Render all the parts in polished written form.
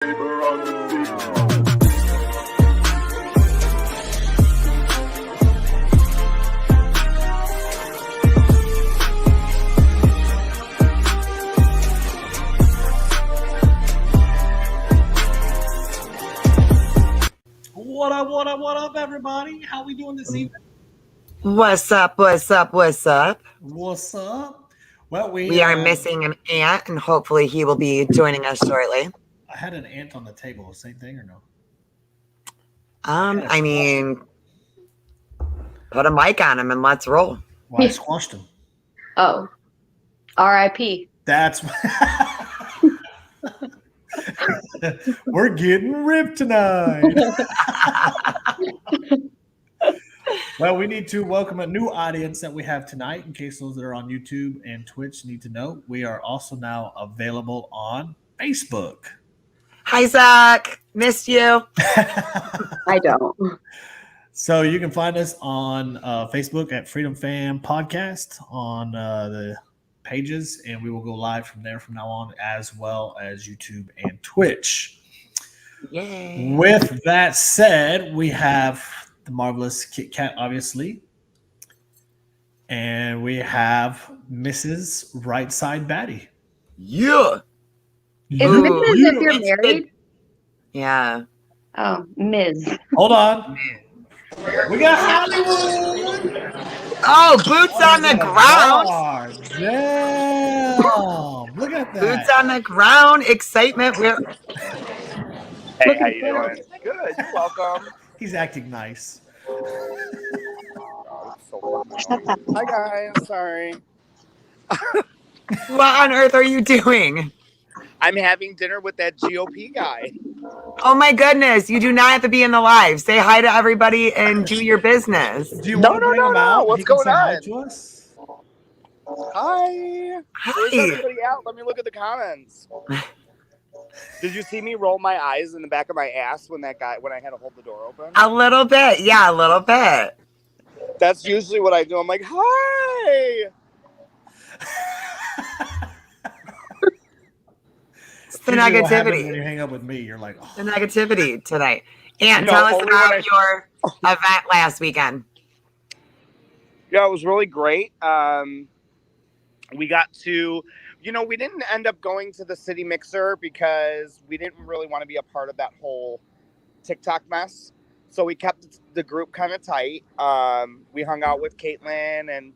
What up, everybody? How we doing this evening? What's up? What's up? Well, we are missing an ant, and hopefully he will be joining us shortly. I had an ant on the table. Same thing or no? I mean, put a mic on him and let's roll. Well, I squashed him. Oh, R.I.P. That's we're getting ripped tonight. Well, we need to welcome a new audience that we have tonight. In case those that are on YouTube and Twitch need to know, we are also now available on Facebook. Hi, Zach. Missed you. I don't. So you can find us on Facebook at Freedom Fam Podcast on the pages, and we will go live from there from now on, as well as YouTube and Twitch. Yay. With that said, we have the marvelous Kit Kat, obviously, and we have Mrs. RightSide Baddie. Yeah. Is Mrs. if you're married? Yeah. Oh, Ms. Hold on. We got Hollywood. Oh, boots on the ground. Damn. Look at that. Boots on the ground. Excitement. Hey, how you doing? Good. You're welcome. He's acting nice. Hi, guys. Sorry. What on earth are you doing? I'm having dinner with that GOP guy. Oh my goodness! You do not have to be in the live. Say hi to everybody and do your business. Do you want to bring him out? What's going on? Hi to us? Hi. Hi. Where's everybody out? Let me look at the comments. Did you see me roll my eyes in the back of my ass when I had to hold the door open? A little bit, yeah, a little bit. That's usually what I do. I'm like, hi. It's the negativity. When you hang up with me, you're like, oh. The negativity tonight. And tell us about your event last weekend. Yeah, it was really great. We got to, we didn't end up going to the City Mixer because we didn't really want to be a part of that whole TikTok mess. So we kept the group kind of tight. We hung out with Caitlin and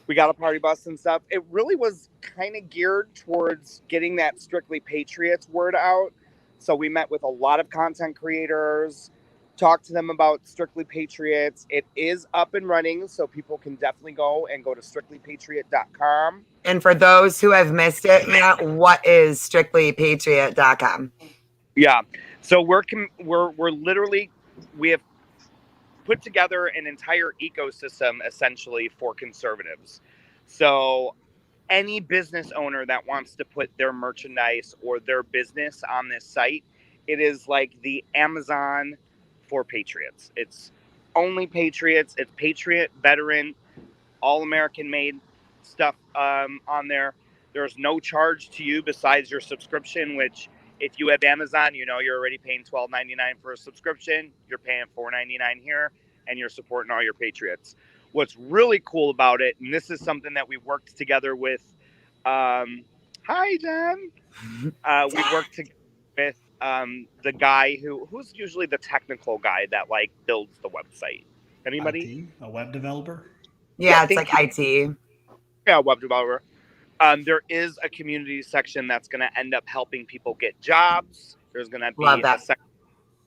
we got a party bus and stuff. It really was kind of geared towards getting that Strictly Patriots word out. So we met with a lot of content creators, talked to them about Strictly Patriots. It is up and running, so people can definitely go to strictlypatriot.com. And for those who have missed it, Matt, what is strictlypatriot.com? Yeah. So we have put together an entire ecosystem essentially for conservatives. So any business owner that wants to put their merchandise or their business on this site, it is like the Amazon for patriots. It's only patriots. It's patriot, veteran, all American made stuff on there. There's no charge to you besides your subscription, which if you have Amazon, you're already paying $12.99 for a subscription. You're paying $4.99 here, and you're supporting all your patriots. What's really cool about it, and this is something that we worked together with, hi, Jen. We worked with the guy who's usually the technical guy that builds the website. Anybody? IT? A web developer? Yeah, it's like IT. Yeah, web developer. There is a community section that's going to end up helping people get jobs. There's going to be a section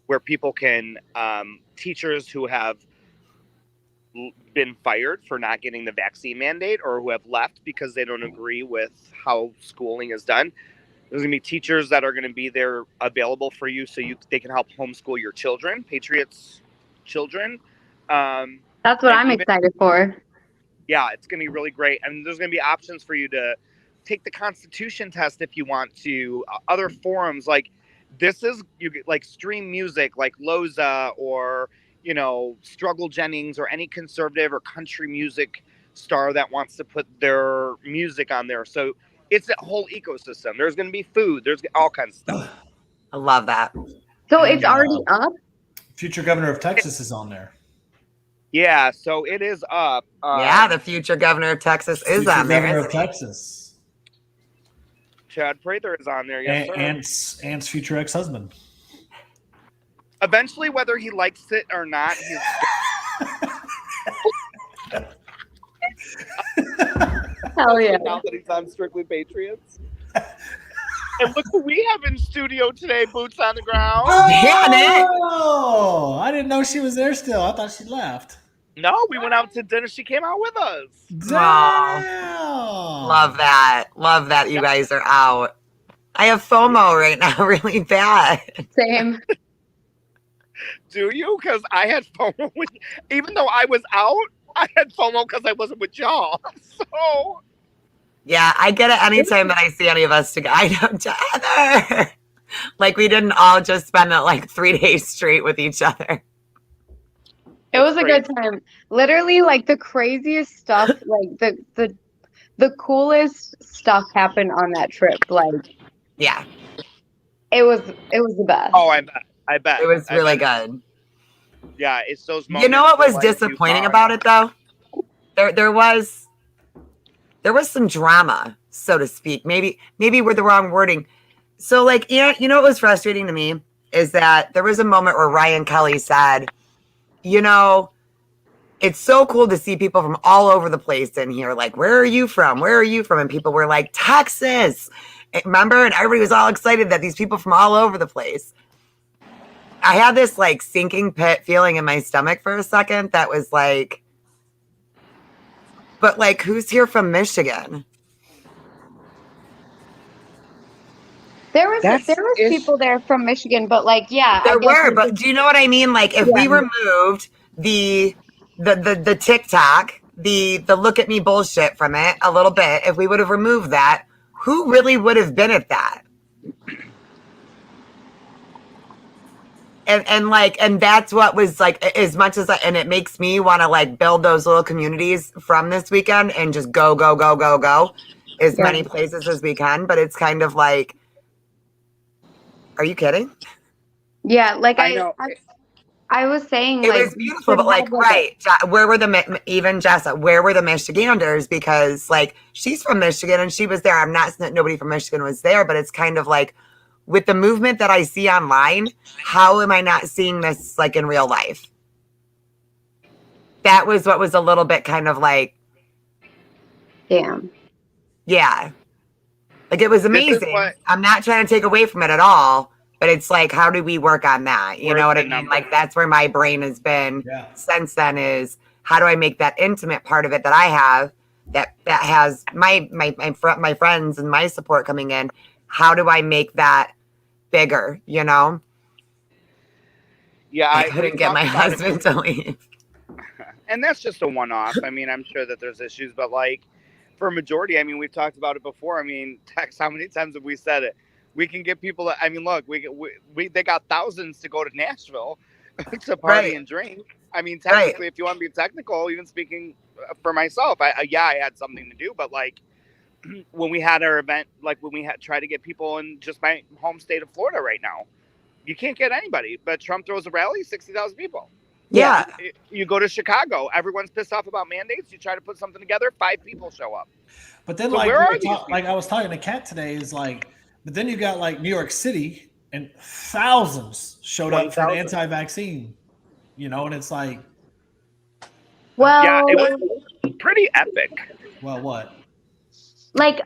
where people can, teachers who have been fired for not getting the vaccine mandate or who have left because they don't agree with how schooling is done. There's going to be teachers that are going to be there available for you so they can help homeschool your children, Patriots children. That's what I'm excited for. Yeah, it's going to be really great. And there's going to be options for you to take the Constitution test if you want to. Other forums you get stream music like Loza or, Struggle Jennings or any conservative or country music star that wants to put their music on there. So it's a whole ecosystem. There's going to be food. There's all kinds of stuff. I love that. So And, it's already up? Future governor of Texas is on there. Yeah, so it is up. Yeah, the future governor of Texas is Future on there, governor of isn't he? Texas. Chad Prather is on there, yes, sir. Ant's future ex-husband. Eventually, whether he likes it or not, he's Hell yeah. now that he's on Strictly Patriots. And look who we have in studio today, boots on the ground. Oh, I didn't know she was there still. I thought she left. No, we went out to dinner. She came out with us. Damn. Love that. Love that you guys are out. I have FOMO right now, really bad. Same. Do you? Because I had FOMO. Even though I was out, I had FOMO because I wasn't with y'all. So. Yeah, I get it anytime that I see any of us together. Like we didn't all just spend it like 3 days straight with each other. It was a good time. Literally, like the craziest stuff, like the coolest stuff happened on that trip. Like, yeah, it was the best. Oh, I bet. It was really good. Yeah, it's those moments. You know what was like disappointing about it though? There was some drama, so to speak. Maybe with the wrong wording. So like, you know what was frustrating to me is that there was a moment where Ryan Kelly said, you know, it's so cool to see people from all over the place in here. Like, where are you from? Where are you from? And people were like, Texas. Remember? And everybody was all excited that these people from all over the place. I had this like sinking pit feeling in my stomach for a second that was like, but like, who's here from Michigan? There was people there from Michigan, but like, yeah, there were. But do you know what I mean? Like, if we removed the TikTok, the look at me bullshit from it a little bit, if we would have removed that, who really would have been at that? And that's what was like, as much as and it makes me want to like build those little communities from this weekend and just go as many places as we can. But it's kind of like, are you kidding? Yeah, like I know. I was saying, it like, was beautiful, but like, right? Where were even Jessa? Where were the Michiganders? Because like, she's from Michigan and she was there. I'm not saying that nobody from Michigan was there, but it's kind of like, with the movement that I see online, how am I not seeing this like in real life? That was what was a little bit kind of like, damn. Yeah. Like it was amazing. I'm not trying to take away from it at all, but it's like, how do we work on that? You know what I mean? Like that's where my brain has been since then, is how do I make that intimate part of it that I have that has my friends and my support coming in? How do I make that bigger, you know? Yeah, I couldn't get my husband to leave. And that's just a one-off. I mean, I'm sure that there's issues, but like for a majority, I mean, we've talked about it before. I mean, Tex, how many times have we said it? We can get people. I mean, look, they got thousands to go to Nashville to party and drink. I mean, technically, if you want to be technical, even speaking for myself, I had something to do, but like when we had our event, like when we had tried to get people in just my home state of Florida right now, you can't get anybody. But Trump throws a rally, 60,000 people. Yeah. You go to Chicago, everyone's pissed off about mandates. You try to put something together, 5 people show up. But then, so like, I was talking to Kat today, is like, but then you got like New York City, and thousands showed up for an anti-vaccine, you know, and it's like, well, yeah, it was pretty epic. Well, what? Like,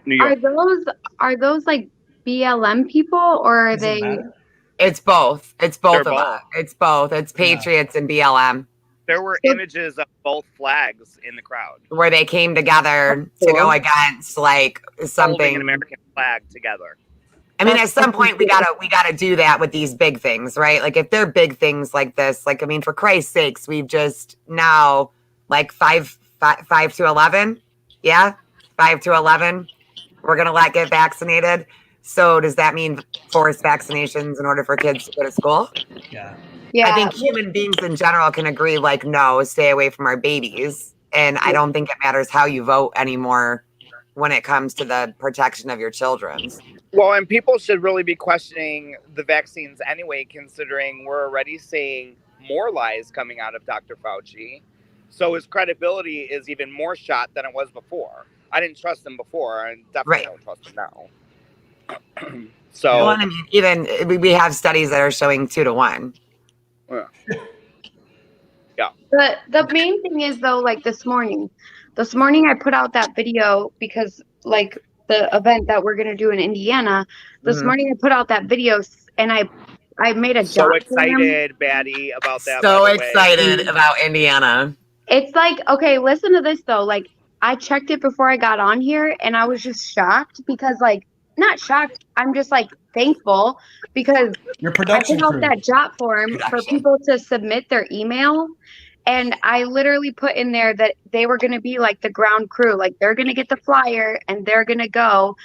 are those like BLM people, or are they? It's both. It's both of them. It's both. It's Patriots and BLM. There were images of both flags in the crowd where they came together to go against like something, holding an American flag together. I mean, at some point we gotta do that with these big things, right? Like if they're big things like this, like I mean, for Christ's sakes, we've just now like 5 to 11, 5 to 11. We're gonna get vaccinated. So does that mean forced vaccinations in order for kids to go to school? Yeah. I think human beings in general can agree, like, no, stay away from our babies. And I don't think it matters how you vote anymore when it comes to the protection of your children. Well, and people should really be questioning the vaccines anyway, considering we're already seeing more lies coming out of Dr. Fauci. So his credibility is even more shot than it was before. I didn't trust him before, and definitely don't trust him now. So, well, I mean, even we have studies that are showing 2 to 1. Yeah. The main thing is though, like this morning I put out that video because like the event that we're gonna do in Indiana. This morning I put out that video and I made a so jot excited, Baddie, about that. So by the excited about Indiana. It's like, okay, listen to this though. Like I checked it before I got on here and I was just shocked because like not shocked. I'm just like thankful because Your production I put out crew. that jot form for people to submit their email. And I literally put in there that they were going to be like the ground crew, like they're going to get the flyer and they're going to go.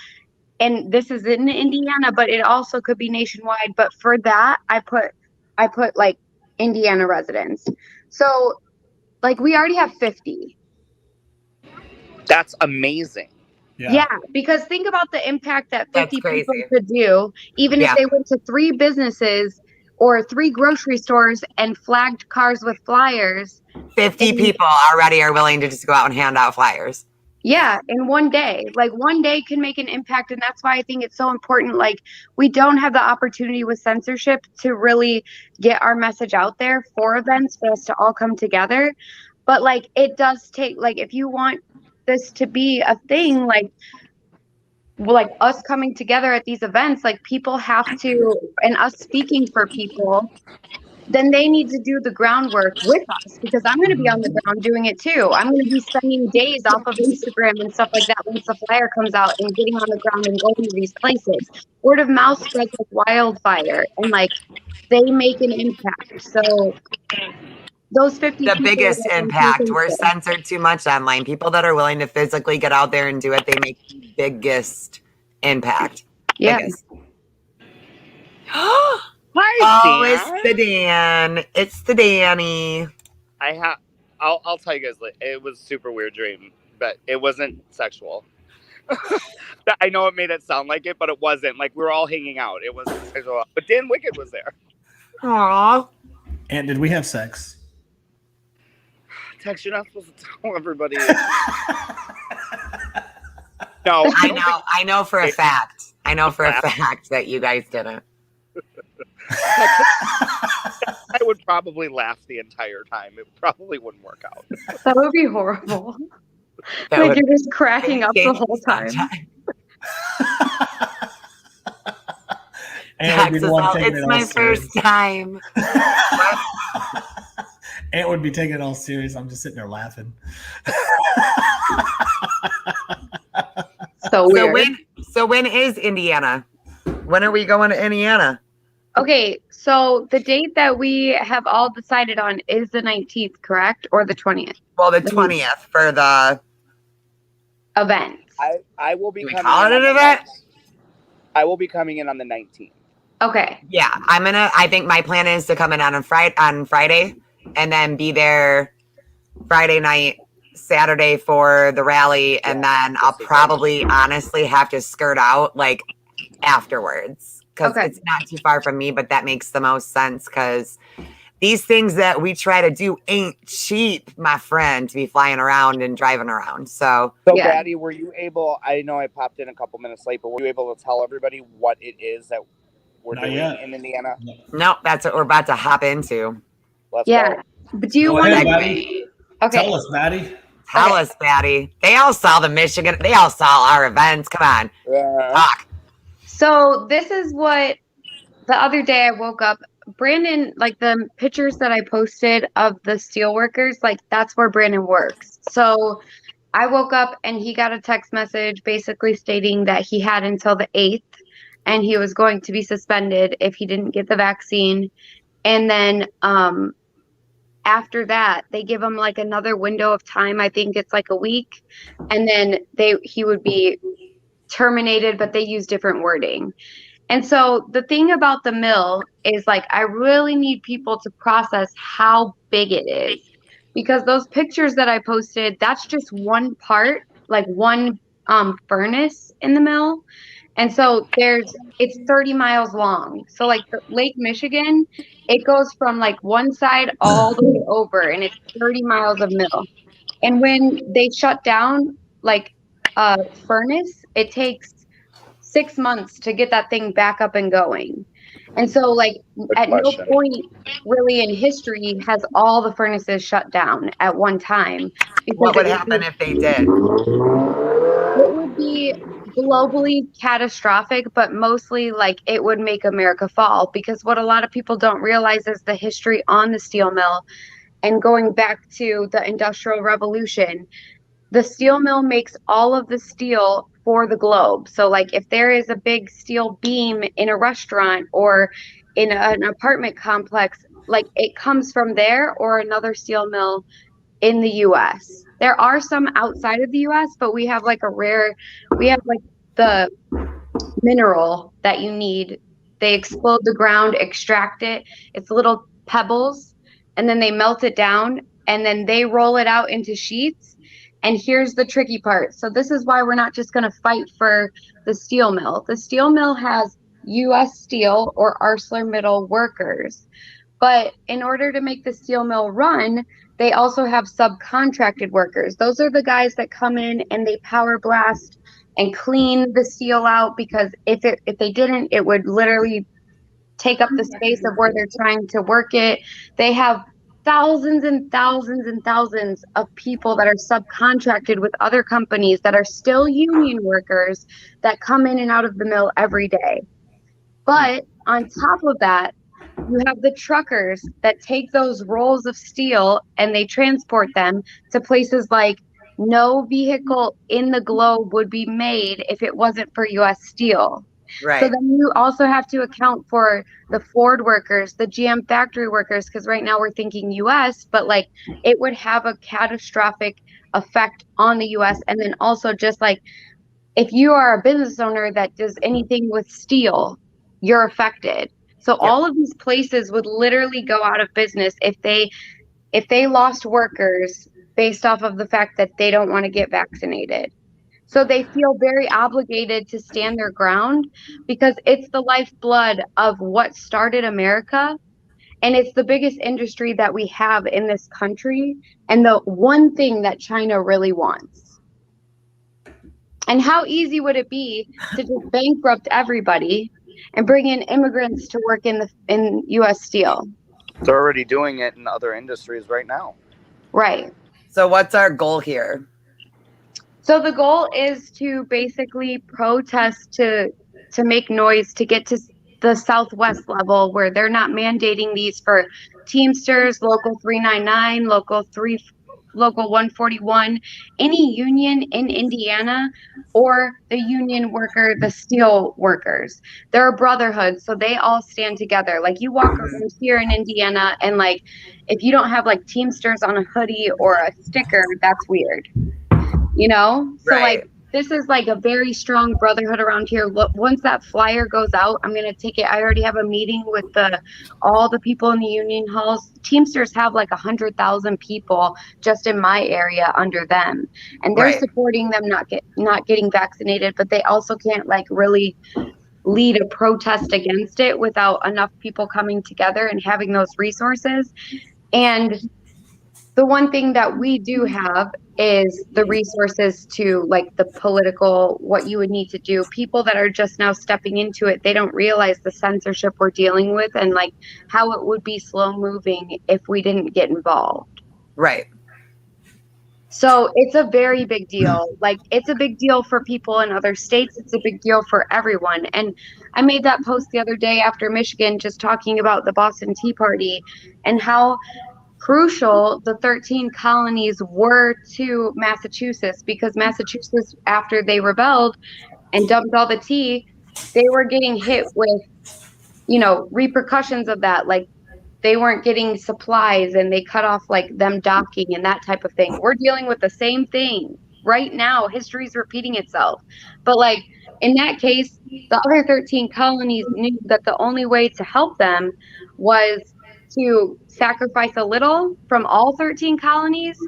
And this is in Indiana, but it also could be nationwide. But for that, I put like Indiana residents. So like we already have 50. That's amazing. Yeah, because think about the impact that 50 people crazy. could do, even if they went to 3 businesses or 3 grocery stores and flagged cars with flyers. 50 people already are willing to just go out and hand out flyers. Yeah, in one day. Like one day can make an impact. And that's why I think it's so important. Like we don't have the opportunity with censorship to really get our message out there for events for us to all come together. But like it does take, like if you want this to be a thing, like us coming together at these events, like people have to, and us speaking for people, then they need to do the groundwork with us because I'm going to be on the ground doing it too. I'm going to be spending days off of Instagram and stuff like that once the flyer comes out and getting on the ground and going to these places. Word of mouth spreads like wildfire and like they make an impact. So those 50 the biggest impact. We're censored too much online. People that are willing to physically get out there and do it, they make the biggest impact. Yeah. Biggest. Hi, it's the Dan. It's the Danny. I'll tell you guys later. It was a super weird dream, but it wasn't sexual. I know it made it sound like it, but it wasn't. Like we were all hanging out. It wasn't sexual. But Dan Wicked was there. Aww. And did we have sex? Tex, you're not supposed to tell everybody. No, I know for a fact. I know for a fact that you guys didn't. I would probably laugh the entire time. It probably wouldn't work out. That would be horrible. Like you're just cracking up the whole time. It's my first time. Ant would be taking it all serious. I'm just sitting there laughing. So weird. So when is Indiana? When are we going to Indiana? Okay, so the date that we have all decided on is the 19th, correct? Or the 20th? Well, the 20th for the event. I will be coming call it an event? I will be coming in on the 19th. Okay. Yeah, I think my plan is to come in on Friday and then be there Friday night, Saturday for the rally, and then I'll probably honestly have to skirt out like afterwards because it's not too far from me, but that makes the most sense because these things that we try to do ain't cheap, my friend, to be flying around and driving around. So Baddie, were you able, I know I popped in a couple minutes late, but were you able to tell everybody what it is that we're doing in Indiana? No, that's what we're about to hop into. Let's go. But do you want to? Okay. Tell us, Baddie. Tell us, Baddie. They all saw the Michigan. They all saw our events. Come on, talk. So this is what the other day I woke up. Brandon, like the pictures that I posted of the steelworkers, like that's where Brandon works. So I woke up and he got a text message basically stating that he had until the 8th and he was going to be suspended if he didn't get the vaccine. And then after that, they give him like another window of time. I think it's like a week. And then he would be terminated, but they use different wording. And so the thing about the mill is like, I really need people to process how big it is because those pictures that I posted, that's just one part, like one furnace in the mill. And so it's 30 miles long. So like the Lake Michigan, it goes from like one side all the way over, and it's 30 miles of mill. And when they shut down like a furnace, it takes 6 months to get that thing back up and going. And so like Good at no question. point really in history has all the furnaces shut down at one time. Because What would happen if they did? it would be globally catastrophic, but mostly like it would make America fall, because what a lot of people don't realize is the history on the steel mill. And going back to the Industrial Revolution, the steel mill makes all of the steel for the globe. So like if there is a big steel beam in a restaurant or in an apartment complex, like it comes from there or another steel mill in the US. There are some outside of the US, but we have like the mineral that you need. They explode the ground, extract it. It's little pebbles, and then they melt it down, and then they roll it out into sheets. And here's the tricky part. So this is why we're not just going to fight for the steel mill. The steel mill has US Steel or ArcelorMittal workers. But in order to make the steel mill run, they also have subcontracted workers. Those are the guys that come in and they power blast and clean the steel out, because if they didn't, it would literally take up the space of where they're trying to work it. They have thousands and thousands and thousands of people that are subcontracted with other companies that are still union workers that come in and out of the mill every day. But on top of that, you have the truckers that take those rolls of steel and they transport them to places like no vehicle in the globe would be made if it wasn't for US Steel. Right. So then you also have to account for the Ford workers, the GM factory workers, because right now we're thinking US, but like it would have a catastrophic effect on the US. And then also just like if you are a business owner that does anything with steel, you're affected. So all of these places would literally go out of business if they lost workers based off of the fact that they don't want to get vaccinated. So they feel very obligated to stand their ground because it's the lifeblood of what started America. And it's the biggest industry that we have in this country, and the one thing that China really wants. And how easy would it be to just bankrupt everybody and bring in immigrants to work in US Steel? They're already doing it in other industries right now. Right. So what's our goal here? So the goal is to basically protest to make noise to get to the Southwest level where they're not mandating these for Teamsters, Local 399, Local 141, any union in Indiana, or the union worker, the steel workers. They're a brotherhood, so they all stand together. Like you walk around here in Indiana and like if you don't have like Teamsters on a hoodie or a sticker, that's weird. You know? So Right. like this is like a very strong brotherhood around here. Look, once that flyer goes out, I'm going to take it. I already have a meeting with all the people in the union halls. Teamsters have like 100,000 people just in my area under them, and they're Right. supporting them not getting vaccinated, but they also can't like really lead a protest against it without enough people coming together and having those resources. And the one thing that we do have is the resources to like the political, what you would need to do. People that are just now stepping into it, they don't realize the censorship we're dealing with and like how it would be slow moving if we didn't get involved. Right. So it's a very big deal. Like it's a big deal for people in other states. It's a big deal for everyone. And I made that post the other day after Michigan, just talking about the Boston Tea Party and how crucial the 13 colonies were to Massachusetts, because Massachusetts, after they rebelled and dumped all the tea, they were getting hit with, repercussions of that. Like they weren't getting supplies and they cut off like them docking and that type of thing. We're dealing with the same thing right now. History's repeating itself. But like in that case, the other 13 colonies knew that the only way to help them was to sacrifice a little from all 13 colonies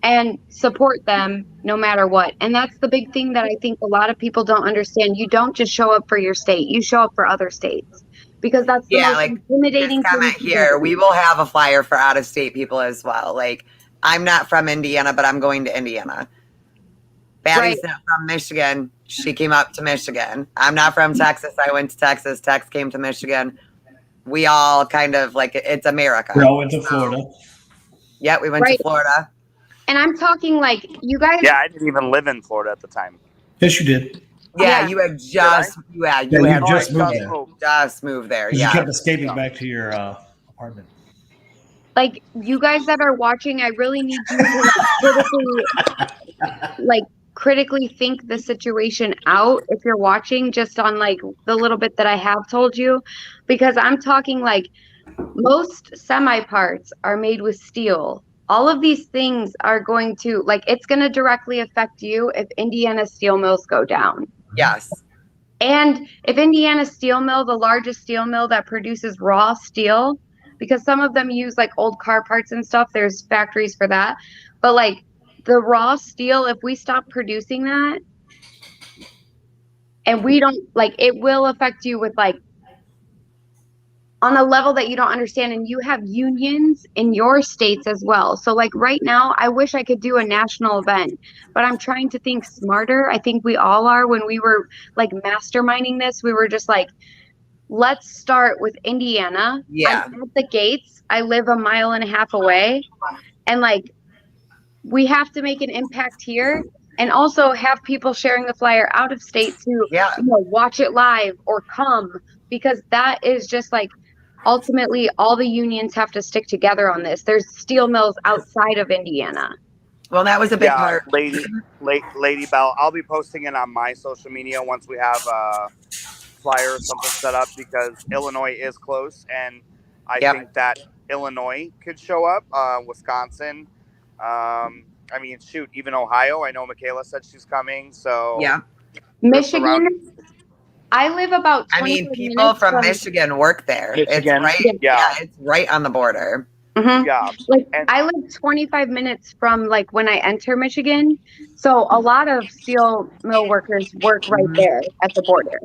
and support them no matter what. And that's the big thing that I think a lot of people don't understand. You don't just show up for your state, you show up for other states, because that's the most Like intimidating this comment thing here, we will have a flyer for out of state people as well. Like, I'm not from Indiana, but I'm going to Indiana. Baddie's not from Michigan. She came up to Michigan. I'm not from Texas. I went to Texas. Tex came to Michigan. We all kind of like, it's America. We all went to Florida. Yeah, we went to Florida. And I'm talking like you guys. Yeah, I didn't even live in Florida at the time. Yes, you did. Yeah, you had just you had just moved there. Just moved there. You kept escaping back to your apartment. Like, you guys that are watching, I really need you to critically think the situation out if you're watching, just on like the little bit that I have told you, because I'm talking like most semi parts are made with steel. All of these things are going to, like, it's going to directly affect you if Indiana steel mills go down. Yes. And if Indiana steel mill, the largest steel mill that produces raw steel, because some of them use like old car parts and stuff, there's factories for that. But like the raw steel, if we stop producing that and we don't, like, it will affect you with like on a level that you don't understand. And you have unions in your states as well. So like right now, I wish I could do a national event, but I'm trying to think smarter. I think we all are. When we were like masterminding this, we were just like, let's start with Indiana. Yeah. I'm at the gates. I live a mile and a half away. And like, we have to make an impact here, and also have people sharing the flyer out of state to watch it live or come, because that is just like, ultimately all the unions have to stick together on this. There's steel mills outside of Indiana. Well, that was a big part. Lady Bell, I'll be posting it on my social media once we have a flyer or something set up, because Illinois is close, and I think that Illinois could show up, Wisconsin. I mean, shoot, even Ohio. I know Michaela said she's coming. So Michigan. I live about 20 people from Michigan work there. Michigan, it's right. It's right on the border. Mm-hmm. Yeah. Like, I live 25 minutes from like when I enter Michigan. So a lot of steel mill workers work right there at the border.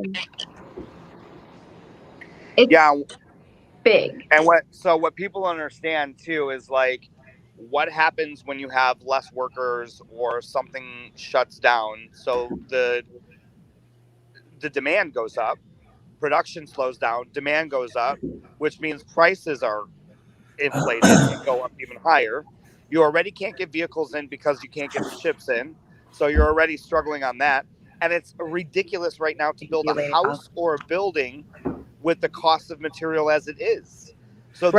It's big. And what people understand too is like, what happens when you have less workers or something shuts down? So the demand goes up, production slows down, demand goes up, which means prices are inflated and go up even higher. You already can't get vehicles in because you can't get the ships in. So you're already struggling on that. And it's ridiculous right now to build a house or a building with the cost of material as it is. So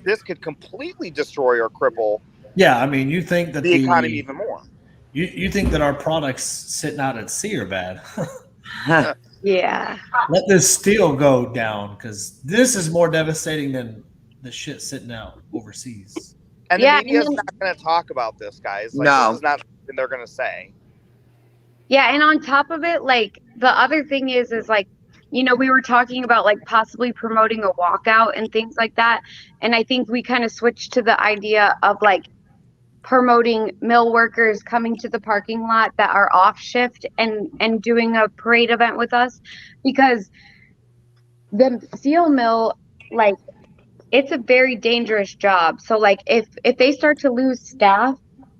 this could completely destroy or cripple. Yeah, I mean, you think that the economy even more. You think that our products sitting out at sea are bad? Yeah. Let this steel go down, because this is more devastating than the shit sitting out overseas. And the media's not going to talk about this, guys. Like, this is not something they're going to say. Yeah, and on top of it, like, the other thing is like, you know, we were talking about like possibly promoting a walkout and things like that. And I think we kind of switched to the idea of like promoting mill workers coming to the parking lot that are off shift and doing a parade event with us, because the steel mill, like, it's a very dangerous job. So like if they start to lose staff,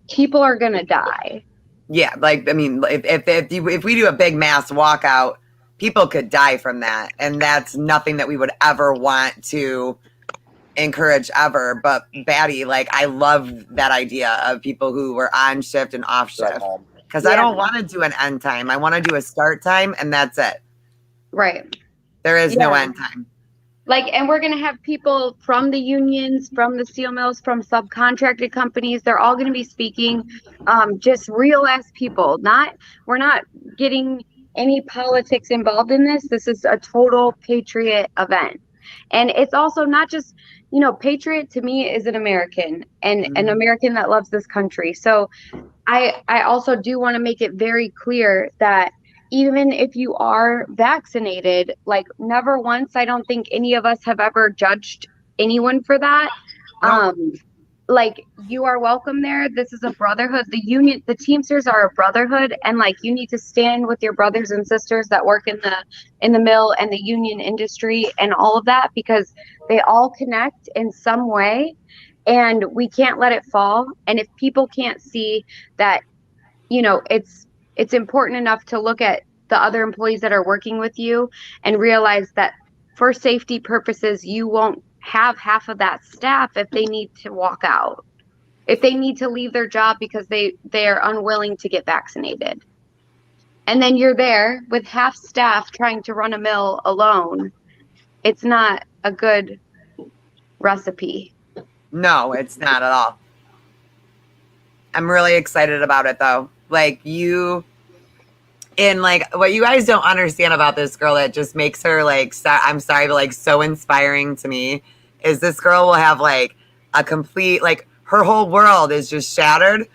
people are going to die. Yeah. Like, I mean, if we do a big mass walkout, people could die from that. And that's nothing that we would ever want to encourage ever. But Baddie, like, I love that idea of people who were on shift and off shift, because I don't want to do an end time. I want to do a start time, and that's it. Right. There is no end time. Like, and we're going to have people from the unions, from the steel mills, from subcontracted companies. They're all going to be speaking, just real ass people. We're not getting any politics involved in this. This is a total patriot event. And it's also not just, you know, patriot to me is an American, and an American that loves this country. So I also do want to make it very clear that even if you are vaccinated, like, never once, I don't think any of us have ever judged anyone for that. like, you are welcome there. This is a brotherhood. The union, the Teamsters are a brotherhood, and like, you need to stand with your brothers and sisters that work in the mill and the union industry and all of that, because they all connect in some way, and we can't let it fall. And if people can't see that, you know, it's important enough to look at the other employees that are working with you and realize that for safety purposes, you won't have half of that staff if they need to walk out, if they need to leave their job because they're unwilling to get vaccinated. And then you're there with half staff trying to run a mill alone. It's not a good recipe. No, it's not at all. I'm really excited about it though. Like you, and like what you guys don't understand about this girl that just makes her like, I'm sorry, but like so inspiring to me is this girl will have like a complete, like her whole world is just shattered.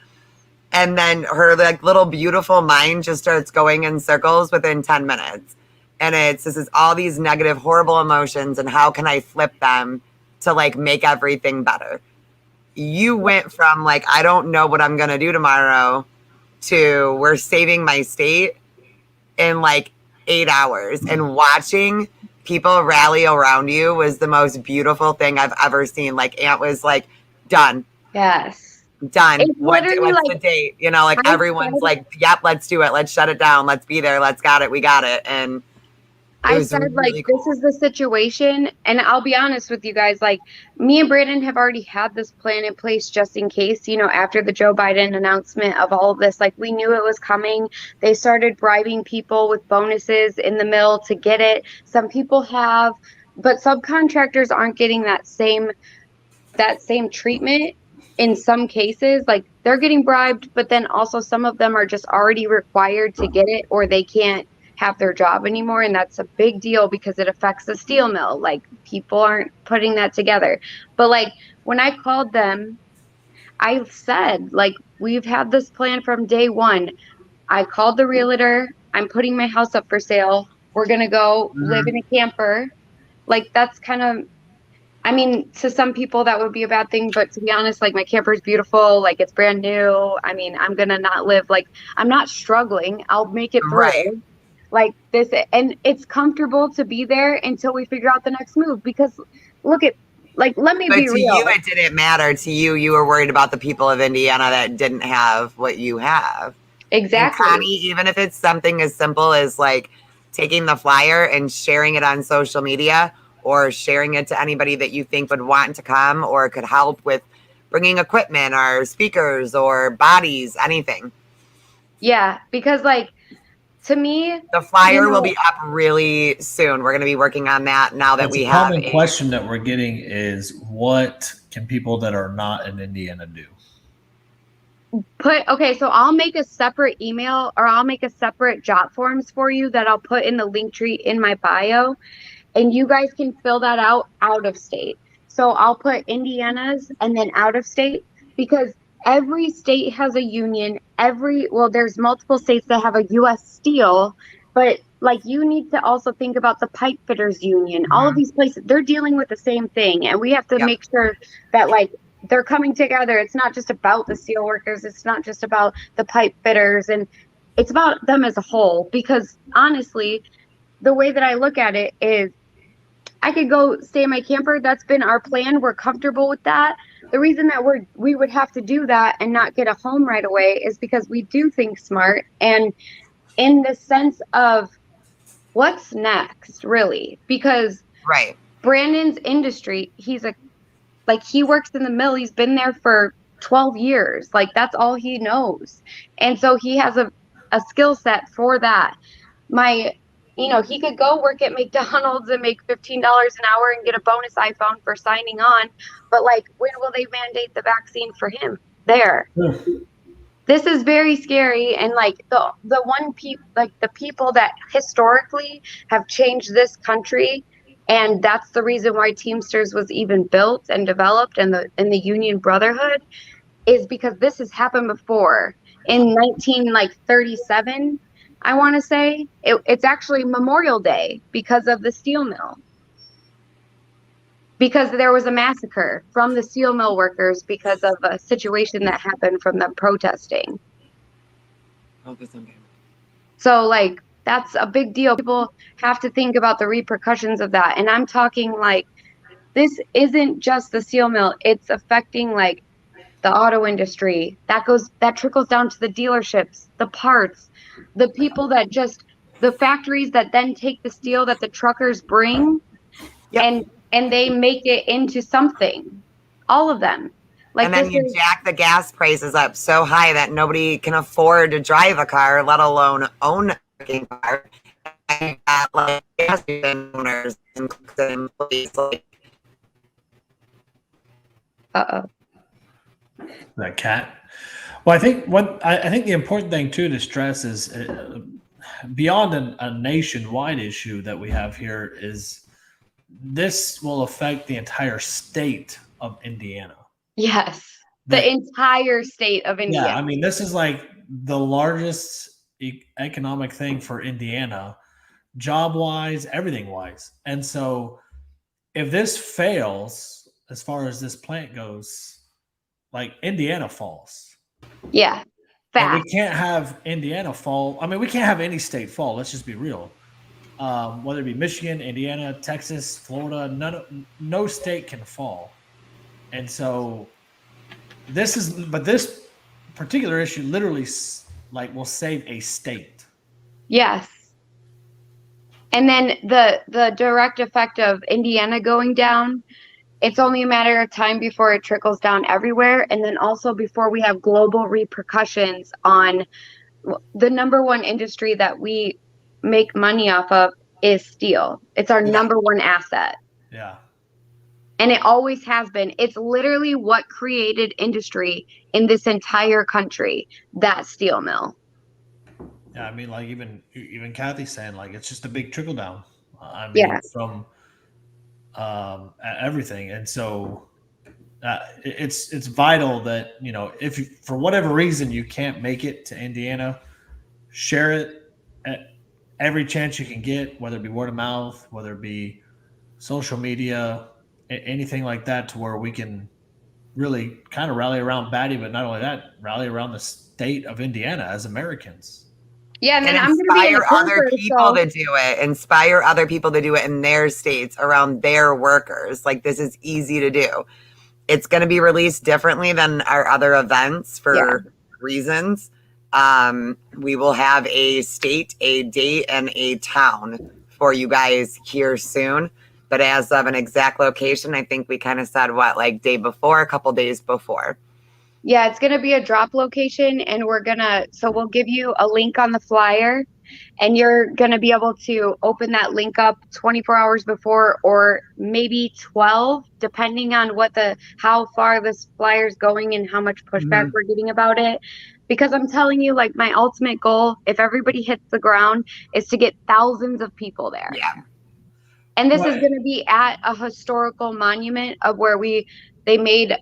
And then her like little beautiful mind just starts going in circles within 10 minutes. And this is all these negative, horrible emotions. And how can I flip them to like make everything better? You went from like, I don't know what I'm going to do tomorrow to we're saving my state in like 8 hours, and watching people rally around you was the most beautiful thing I've ever seen. Like Aunt was like, done. Yes. Done. It's What's literally the like, date? You know, like I everyone's said- like, yep, let's do it. Let's shut it down. Let's be there. Let's got it. We got it. And it I was said, really like, cool. this is the situation. And I'll be honest with you guys, like, me and Brandon have already had this plan in place just in case, you know, after the Joe Biden announcement of all of this, like, we knew it was coming. They started bribing people with bonuses in the mill to get it. Some people have, but subcontractors aren't getting that same treatment in some cases. Like, they're getting bribed, but then also some of them are just already required to get it, or they can't have their job anymore. And that's a big deal because it affects the steel mill. Like, people aren't putting that together. But like, when I called them, I said, like, we've had this plan from day one. I called the realtor. I'm putting my house up for sale. We're going to go live in a camper. Like, that's kind of, I mean, to some people that would be a bad thing, but to be honest, like, my camper is beautiful, like, it's brand new. I mean, I'm gonna not live, like, I'm not struggling. I'll make it through. Right. Like this, and it's comfortable to be there until we figure out the next move. Because look at, like, let me But be to real. you, it didn't matter. To you, you were worried about the people of Indiana that didn't have what you have. Exactly. And Connie, even if it's something as simple as like taking the flyer and sharing it on social media, or sharing it to anybody that you think would want to come or could help with bringing equipment or speakers or bodies, anything. Yeah, because like, to me, the flyer you know, will be up really soon. We're going to be working on that now that we have. A common question that we're getting is, what can people that are not in Indiana do? Okay, so I'll make a separate email, or I'll make a separate job forms for you that I'll put in the link tree in my bio, and you guys can fill that out of state. So I'll put Indiana's and then out of state, because every state has a union. There's multiple states that have a U.S. Steel, but like, you need to also think about the pipe fitters union. All of these places, they're dealing with the same thing, and we have to make sure that like they're coming together. It's not just about the steel workers. It's not just about the pipe fitters, and it's about them as a whole. Because honestly, the way that I look at it is, I could go stay in my camper. That's been our plan. We're comfortable with that. The reason that we would have to do that and not get a home right away is because we do think smart, and in the sense of what's next, really. Because Right. Brandon's industry, he works in the mill. He's been there for 12 years. Like, that's all he knows. And so he has a skill set for that. He could go work at McDonald's and make $15 an hour and get a bonus iPhone for signing on. But like, when will they mandate the vaccine for him there? This is very scary. And like, the people that historically have changed this country, and that's the reason why Teamsters was even built and developed, and the Union Brotherhood, is because this has happened before. In 1937, I want to say, it's actually Memorial Day because of the steel mill. because there was a massacre from the steel mill workers because of a situation that happened from them protesting. Oh, that's okay. So, like, that's a big deal. People have to think about the repercussions of that. And I'm talking like, this isn't just the steel mill. It's affecting like the auto industry. That trickles down to the dealerships, the parts, the people that the factories that then take the steel that the truckers bring Yep. and they make it into something. All of them. Like, and then this you is, jack the gas prices up so high that nobody can afford to drive a car, let alone own a fucking car. And you got like gas station owners and employees like, That cat. Well, I think I think the important thing too to stress is beyond a nationwide issue that we have here is this will affect the entire state of Indiana. yes, the entire state of Indiana. Yeah, I mean, this is like the largest economic thing for Indiana, job wise, everything wise. And so if this fails, as far as this plant goes, like Indiana falls. Yeah, And fast. we can't have Indiana fall. I mean, we can't have any state fall. Let's just be real. Whether it be Michigan, Indiana, Texas, Florida, no state can fall. And so this particular issue literally like will save a state. Yes. And then the direct effect of Indiana going down, it's only a matter of time before it trickles down everywhere. And then also before we have global repercussions on the number one industry that we make money off of is steel. It's our number one asset. Yeah. And it always has been. It's literally what created industry in this entire country, that steel mill. Yeah, I mean, like even Kathy's saying, like it's just a big trickle down. I mean, from everything, and so it's vital that if you, for whatever reason you can't make it to Indiana, share it at every chance you can get, whether it be word of mouth, whether it be social media, anything like that, to where we can really kind of rally around Baddie, but not only that, rally around the state of Indiana as Americans. Yeah, and then I'm inspire other people to do it. Inspire other people to do it in their states around their workers. Like, this is easy to do. It's going to be released differently than our other events for reasons. We will have a state, a date, and a town for you guys here soon. But as of an exact location, I think we kind of said like day before, a couple days before. Yeah, it's going to be a drop location, and we'll give you a link on the flyer, and you're going to be able to open that link up 24 hours before, or maybe 12, depending on how far this flyer is going and how much pushback we're getting about it. Because I'm telling you, like, my ultimate goal, if everybody hits the ground, is to get thousands of people there. Yeah. And this is going to be at a historical monument of where they made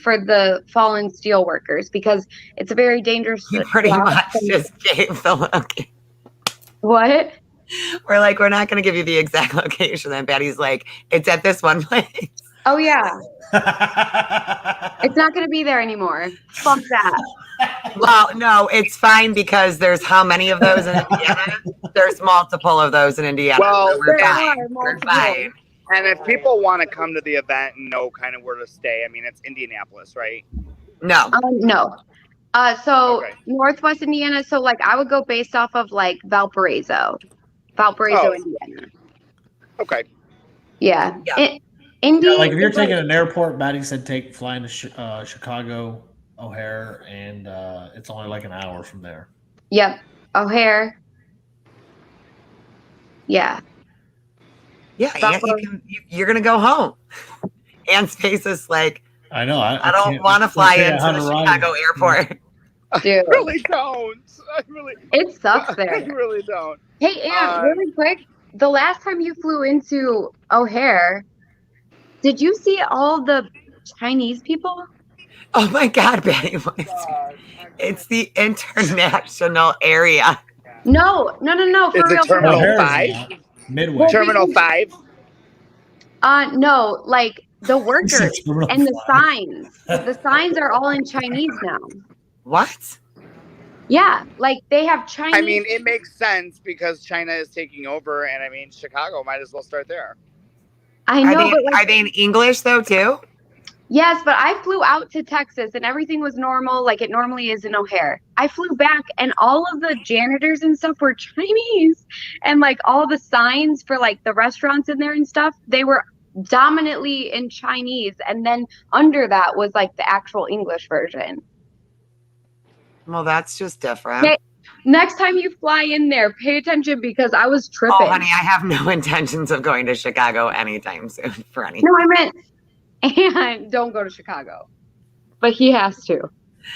for the fallen steel workers, because it's a very dangerous. You pretty much just gave the location. What? We're like, we're not going to give you the exact location. And Baddie's like, it's at this one place. Oh, yeah. It's not going to be there anymore. Fuck that. Well, no, it's fine, because there's how many of those in Indiana? There's multiple of those in Indiana. Well, so we're fine. And if people want to come to the event and know kind of where to stay, I mean, it's Indianapolis, right? No. No. Northwest Indiana. So, like, I would go based off of, like, Valparaiso, Indiana. Okay. Yeah. Indy. Like, if you're taking an airport, Baddie said flying to Chicago O'Hare, and it's only like an hour from there. Yep. O'Hare. Yeah. Yeah, you're going to go home. And Space is like, I know. I don't want to fly into the Chicago airport. Dude. I really don't. It sucks there. I really don't. Hey, Aunt, really quick. The last time you flew into O'Hare, did you see all the Chinese people? Oh my God, Baddie. It's the international area. No. For Is it real. Terminal 5? Midway. Terminal 5? No, like the workers Terminal and the 5. signs. The signs are all in Chinese now. What? Yeah, like they have Chinese. I mean, it makes sense because China is taking over, and I mean, Chicago might as well start there. I Are know, they, but like, are they in English though too? yes, but I flew out to Texas and everything was normal, like it normally is in O'Hare. I flew back and all of the janitors and stuff were Chinese, and like all the signs for like the restaurants in there and stuff, they were dominantly in Chinese, and then under that was like the actual English version. Well, that's just different. Okay, next time you fly in there, pay attention because I was tripping. Oh, honey, I have no intentions of going to Chicago anytime soon for any. No, I meant, and don't go to Chicago, but he has to.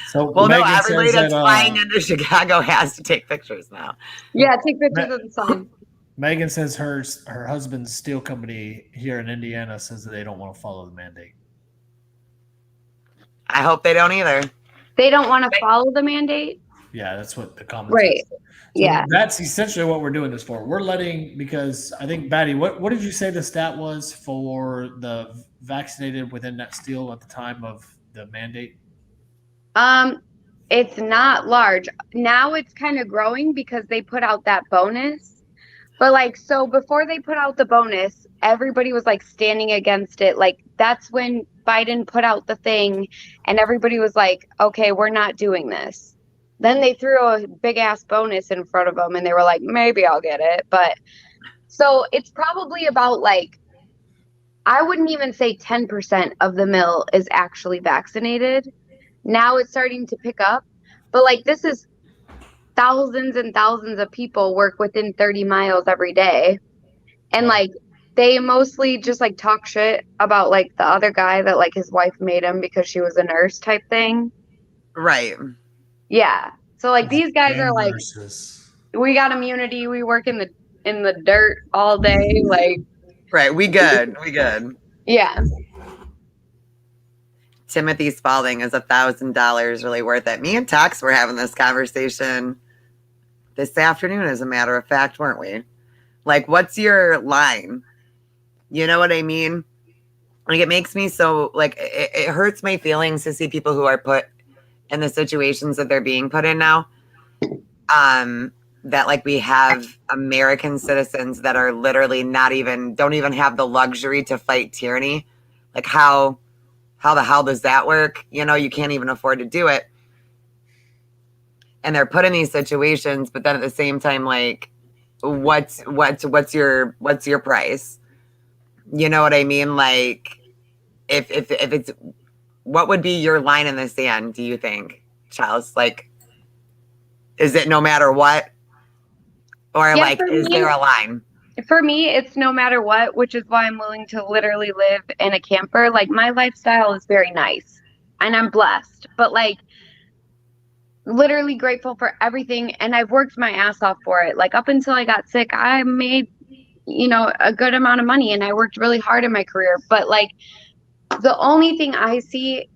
So Well, Megan no, everybody says that's that, flying into Chicago has to take pictures now. Yeah, take pictures of the sign. Megan says her husband's steel company here in Indiana says that they don't want to follow the mandate. I hope they don't either. They don't want to follow the mandate. Yeah, that's what the comment Right. says. So Yeah. that's essentially what we're doing this for. We're letting, because I think, Baddie, what did you say the stat was for the vaccinated within that steel at the time of the mandate? It's not large. Now it's kind of growing because they put out that bonus. But like, so before they put out the bonus, everybody was like standing against it. Like that's when Biden put out the thing and everybody was like, okay, we're not doing this. Then they threw a big ass bonus in front of them and they were like, maybe I'll get it. But so it's probably about like, I wouldn't even say 10% of the mill is actually vaccinated. Now it's starting to pick up. But like, this is thousands and thousands of people work within 30 miles every day. And like, they mostly just like talk shit about like the other guy that like his wife made him because she was a nurse type thing. Right. Yeah. So like these guys Damn are like, nurses. we got immunity. We work in the dirt all day. Like, Right. We good. We good. yeah. Timothy Spalding, is $1,000 really worth it? Me and Tex were having this conversation this afternoon, as a matter of fact, weren't we? Like, what's your line? You know what I mean? Like, it makes me so, like, it hurts my feelings to see people who are put in the situations that they're being put in now. That, like, we have American citizens that are literally don't even have the luxury to fight tyranny. Like, how the hell does that work? You know, you can't even afford to do it. And they're put in these situations, but then at the same time, like, what's your price? You know what I mean? Like, if it's, what would be your line in the sand, do you think, Charles? Like, is it no matter what? Or Yeah, like, for is me- there a line? For me, it's no matter what, which is why I'm willing to literally live in a camper. Like my lifestyle is very nice and I'm blessed, but like literally grateful for everything. And I've worked my ass off for it. Like up until I got sick, I made, a good amount of money and I worked really hard in my career. But like the only thing I see,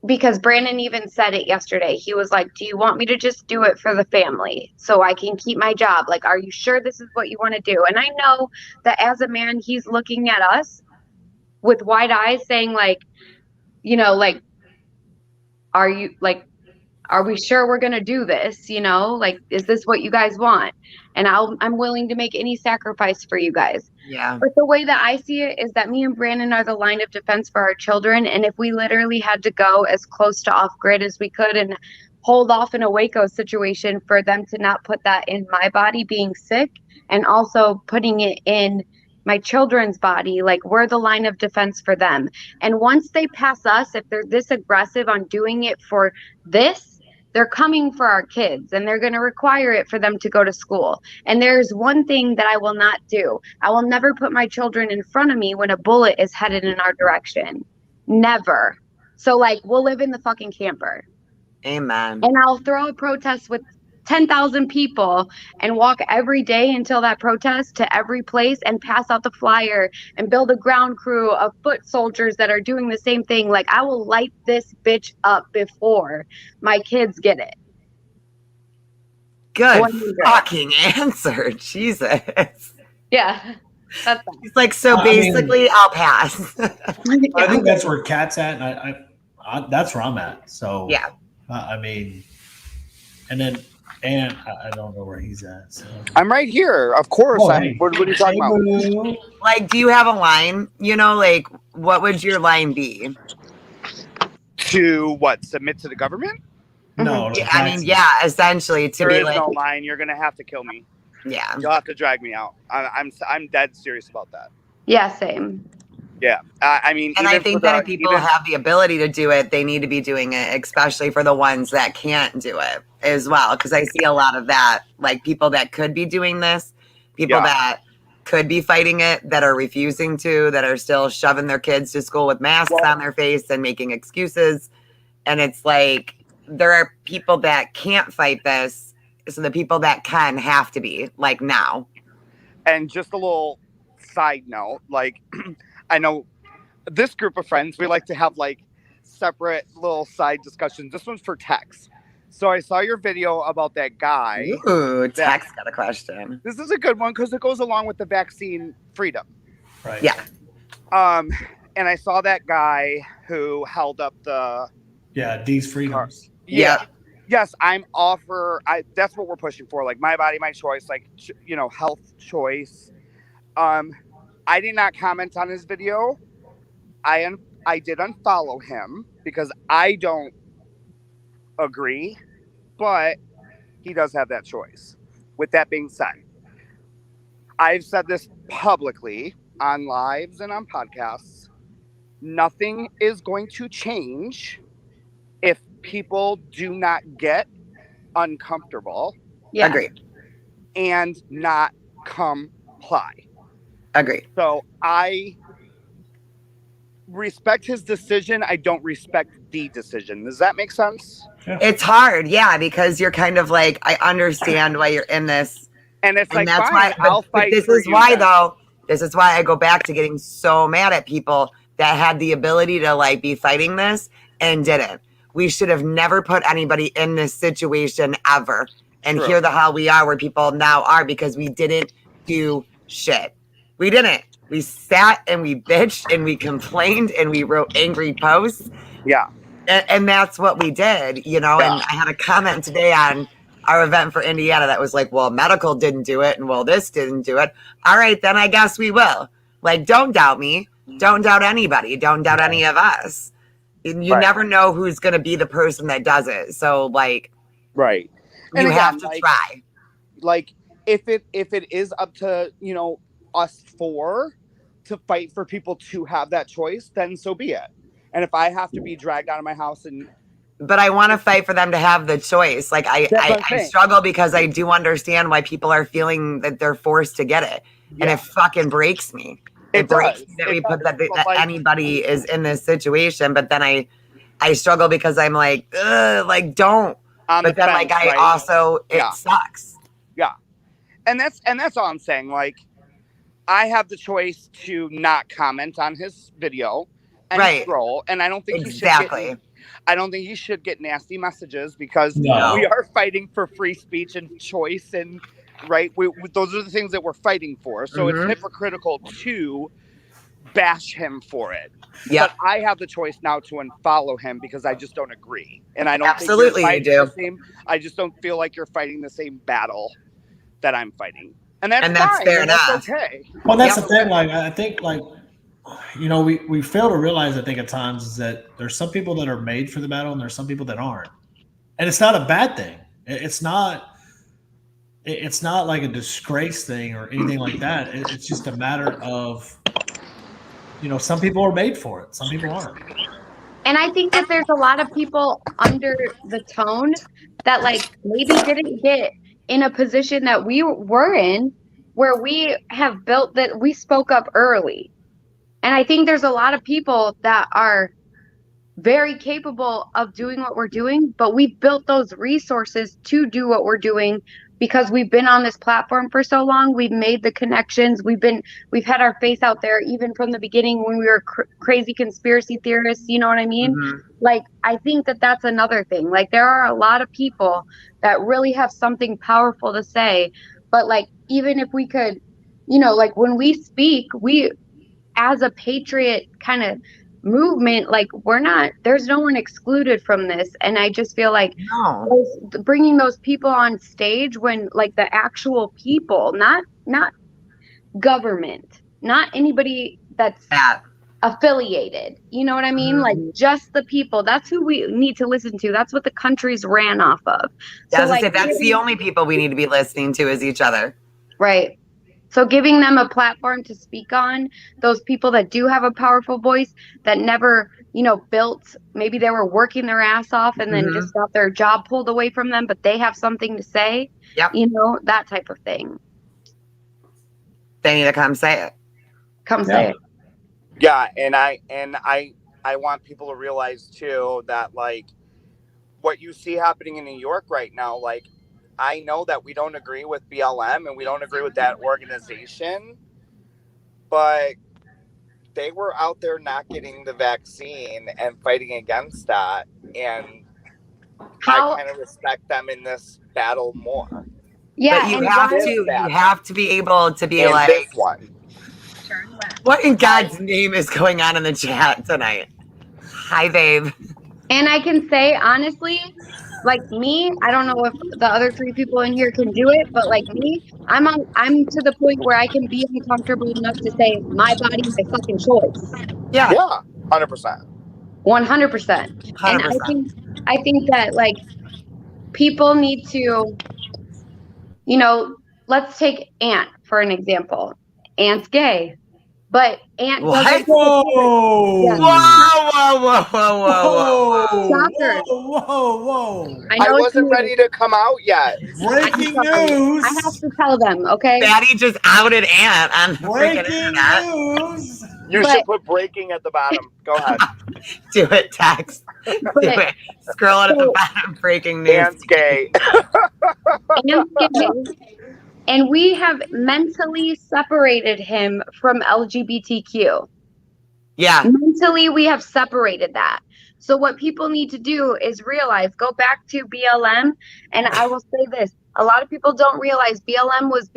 because Brandon even said it yesterday, he was like, do you want me to just do it for the family so I can keep my job? Like, are you sure this is what you want to do? And I know that as a man, he's looking at us with wide eyes saying like, like, are we sure we're going to do this? Like, is this what you guys want? And I'm willing to make any sacrifice for you guys. Yeah. But the way that I see it is that me and Brandon are the line of defense for our children. And if we literally had to go as close to off grid as we could and hold off in a Waco situation for them to not put that in my body being sick and also putting it in my children's body, like we're the line of defense for them. And once they pass us, if they're this aggressive on doing it for this, they're coming for our kids and they're going to require it for them to go to school. And there's one thing that I will not do. I will never put my children in front of me when a bullet is headed in our direction. Never. So like, we'll live in the fucking camper. Amen. And I'll throw a protest with 10,000 people and walk every day until that protest to every place and pass out the flyer and build a ground crew of foot soldiers that are doing the same thing. Like I will light this bitch up before my kids get it. Good 100. fucking answer. Jesus. Yeah. That's He's like, so I mean- basically, I'll pass. I think that's where Kat's at, and I that's where I'm at. So Yeah. I mean, and then I don't know where he's at. So. I'm right here. Of course. Oh, hey. What are you talking about? Boo. Like, do you have a line? You know, like, what would your line be? To what? Submit to the government? No, Yeah, I mean, yeah, essentially to There be is like, no line. You're gonna have to kill me. yeah. You'll have to drag me out. I'm dead serious about that. Yeah, same. Yeah. I mean, And I think that if people have the ability to do it, they need to be doing it, especially for the ones that can't do it as well. Because I see a lot of that, like people that could be doing this, people that could be fighting it, that are refusing to, that are still shoving their kids to school with masks on their face and making excuses. And it's like, there are people that can't fight this. So the people that can have to be, like, now. And just a little side note, like, I know this group of friends, we like to have like separate little side discussions. This one's for Tex. So I saw your video about that guy. Ooh, Tex got a question. This is a good one because it goes along with the vaccine freedom. Right. Yeah. And I saw that guy who held up the D's freedoms. Yeah. Yes, I'm all for. That's what we're pushing for. Like my body, my choice. Like health choice. I did not comment on his video. I did unfollow him because I don't agree, but he does have that choice. With that being said, I've said this publicly on lives and on podcasts. Nothing is going to change if people do not get uncomfortable. Yeah. Agreed. And not comply. Agreed. So I respect his decision. I don't respect the decision. Does that make sense? Yeah. It's hard, yeah, because you're kind of like, I understand why you're in this. And it's And like, that's fine, why, I'll fight this for is you why, then. though, this is why I go back to getting so mad at people that had the ability to like be fighting this and didn't. We should have never put anybody in this situation ever. And True. here the hell we are where people now are because we didn't do shit. We didn't. We sat and we bitched and we complained and we wrote angry posts. Yeah. And that's what we did, And I had a comment today on our event for Indiana that was like, well, medical didn't do it. And well, this didn't do it. All right, then I guess we will. Like, don't doubt me. Don't doubt anybody. Don't doubt any of us. You never know who's going to be the person that does it. So, like, right. You have to try. Like, if it is up to, us four to fight for people to have that choice, then so be it. And if I have to be dragged out of my house but I want to fight for them to have the choice. Like I struggle because I do understand why people are feeling that they're forced to get it. And it fucking breaks me. It breaks me that we put that anybody is in this situation. But then I struggle because I'm like, don't. But then fence, I also, it sucks. Yeah. And that's all I'm saying. Like, I have the choice to not comment on his video and scroll. And I don't think I don't think he should get nasty messages because we are fighting for free speech and choice, and those are the things that we're fighting for. So it's hypocritical to bash him for it. Yeah, but I have the choice now to unfollow him because I just don't agree, and I don't absolutely think you're fighting I just don't feel like you're fighting the same battle that I'm fighting, and that's fine, fair and enough. that's okay. Well, that's the thing. Like, I think, we fail to realize, I think, at times, is that there's some people that are made for the battle and there's some people that aren't. And it's not a bad thing. It's not like a disgrace thing or anything like that. It's just a matter of, some people are made for it. Some people aren't. And I think that there's a lot of people under the tone that maybe didn't get in a position that we were in, where we have built that we spoke up early. And I think there's a lot of people that are very capable of doing what we're doing, but we've built those resources to do what we're doing because we've been on this platform for so long. We've made the connections. We've had our face out there even from the beginning when we were crazy conspiracy theorists. You know what I mean? Mm-hmm. I think that that's another thing. There are a lot of people that really have something powerful to say, but even if we could you know, like when we speak, we, as a patriot kind of movement, like there's no one excluded from this. And I just feel like No. bringing those people on stage when like the actual people, not government, not anybody that's Yeah. affiliated, you know what I mean? Like just the people, that's who we need to listen to. That's what the country's ran off of. Yeah, I was like gonna say, that's the only people we need to be listening to is each other. right. So giving them a platform to speak on, those people that do have a powerful voice that never, you know, built, maybe they were working their ass off and then just got their job pulled away from them, but they have something to say, you know, that type of thing. They need to come say it. Come say it. Yeah, and I want people to realize too that like what you see happening in New York right now, like I know that we don't agree with BLM and we don't agree with that organization, but they were out there not getting the vaccine and fighting against that, and I kind of respect them in this battle more. Yeah, but you have to be able to be in like, this one. What in God's name is going on in the chat tonight? Hi, babe. And I can say honestly, like me, I don't know if the other 3 people in here can do it, but like me, I'm to the point where I can be uncomfortable enough to say my body, my fucking choice. Yeah. Yeah, 100%. 100%. And I think that like people need to, you know, let's take Ant for an example. Ant's gay. But Ant doesn't. Whoa! Yeah. Whoa! Whoa! I wasn't ready to come out yet. Breaking news! I have to tell them, okay? Baddie just outed Ant on breaking news. You should put breaking at the bottom. Go ahead. Do it, text. Do it. Scroll it at the bottom. Breaking news. Ant's gay. Ant's gay. And we have mentally separated him from LGBTQ. Yeah. Mentally, we have separated that. So what people need to do is realize, go back to BLM. And I will say this, a lot of people don't realize BLM was